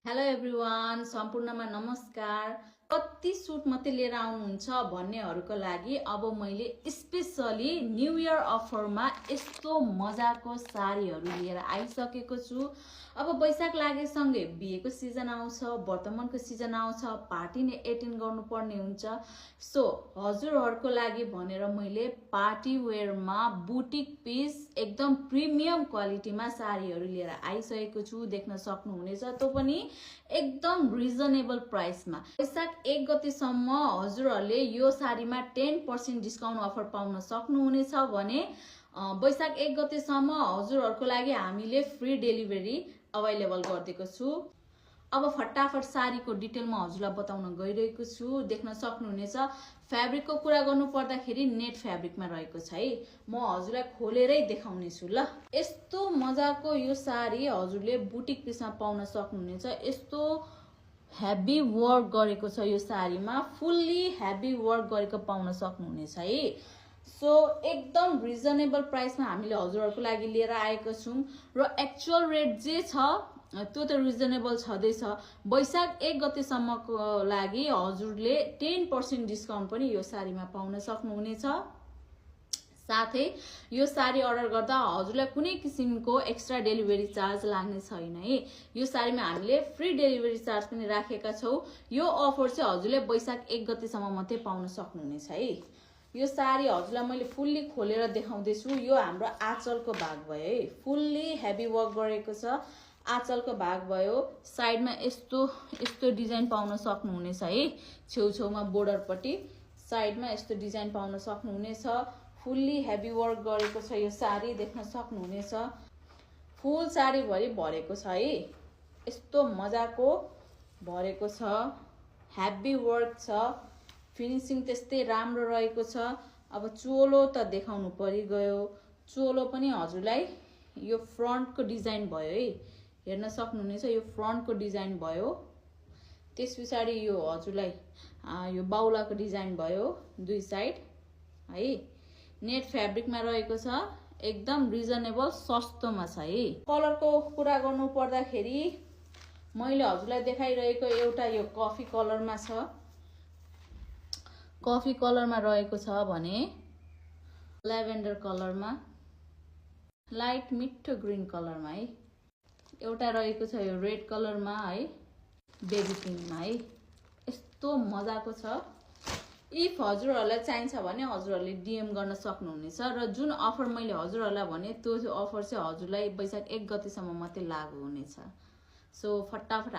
Hello everyone, सम्पूर्णमा नमस्कार। कति सुट मात्रै लिएर आउनुहुन्छ भन्नेहरूको लागि अब मैले स्पेशली न्यू इयर अफरमा यस्तो मजाको साडीहरू लिएर आइसकेको छु। अब वैशाख लागेसँगै बिहेको सिजन आउँछ, वर्तमानको सिजन आउँछ, पार्टी नै एटेन्ड गर्नुपर्ने हुन्छ। सो हजुरहरूको लागि भनेर मैले पार्टी वेयरमा बुटिक पिस एकदम प्रिमियम क्वालिटीमा साडीहरू लिएर आइसकेको छु। देख्न सक्नुहुनेछ, त्यो पनि एकदम रिजनेबल प्राइसमा। वैशाख 1 गतेसम्म हजुरहरूले यो साडीमा 10% डिस्काउन्ट अफर पाउन सक्नुहुनेछ भने वैशाख 1 गतेसम्म हजुरहरूको लागि हामीले फ्री डेलिभरी अभाइलेबल गरिदिएको छु। अब फटाफट साडीको डिटेलमा हजुरलाई बताउन गइरहेको छु। देख्न सक्नुहुनेछ, फ्याब्रिकको कुरा गर्नु पर्दाखेरि नेट फ्याब्रिकमा रहेको छ है। म हजुरलाई खोलेरै देखाउने छु ल। यस्तो मजाको यो साडी हजुरले बुटिक पिसमा पाउन सक्नुहुनेछ। यस्तो हेभी वर्क गरेको छ यो साडीमा, फुल्ली हेभी वर्क गरेको पाउन सक्नुहुनेछ है। सो एकदम रिजनेबल प्राइसमा हामीले हजुरहरूको लागि लिएर आएको छौँ र एक्चुअल रेट जे छ त्यो त रिजनेबल छँदैछ। वैशाख 1 गतेसम्मको लागि हजुरले 10% डिस्काउन्ट पनि यो साडीमा पाउन सक्नुहुनेछ। साथै यो साडी अर्डर गर्दा हजुरलाई कुनै किसिमको एक्स्ट्रा डेलिभरी चार्ज लाग्ने छैन है। यो साडीमा हामीले फ्री डेलिभरी चार्ज पनि राखेका छौँ। यो अफर चाहिँ हजुरले वैशाख 1 गतेसम्म मात्रै पाउन सक्नुहुनेछ है। यो साडी हजुरलाई मैले फुल्ली खोलेर देखाउँदैछु। यो हाम्रो आँचलको भाग भयो है, फुल्ली हेभी वर्क गरेको छ। आँचलको भाग भयो, साइडमा यस्तो डिजाइन पाउन सक्नुहुनेछ है। छेउछेउमा बोर्डरपट्टि साइडमा यस्तो डिजाइन पाउन सक्नुहुनेछ। फुल्ली हेभी वर्क गरेको छ यो साडी, देख्न सक्नुहुनेछ। फुल साडीभरि भरेको छ है, यस्तो मजाको भरेको छ, हेभी वर्क छ, फिनिसिङ त्यस्तै राम्रो रहेको छ। अब चोलो त देखाउनु परिगयो। चोलो पनि हजुरलाई यो फ्रन्टको डिजाइन भयो है, हेर्न सक्नुहुनेछ। यो फ्रन्टको डिजाइन भयो, त्यस पछाडि यो हजुरलाई यो बाउलाको डिजाइन भयो दुई साइड है। नेट फ्याब्रिकमा रहेको छ, एकदम रिजनेबल सस्तोमा छ है। कलरको कुरा गर्नु पर्दाखेरि मैले हजुरलाई देखाइरहेको एउटा यो कफी कलरमा छ, कफी कलरमा रहेको छ भने ल्याभेन्डर कलरमा, लाइट मिठो ग्रीन कलरमा है। एउटा रहेको छ यो रेड कलरमा है, बेबी पिङ्कमा है। यस्तो मजाको छ। इफ हजुरहरूलाई चाहिन्छ भने हजुरहरूले डिएम गर्न सक्नुहुनेछ र जुन अफर मैले हजुरहरूलाई भने त्यो अफर चाहिँ हजुरलाई वैशाख 1 गतेसम्म मात्रै लागू हुनेछ। सो फटाफट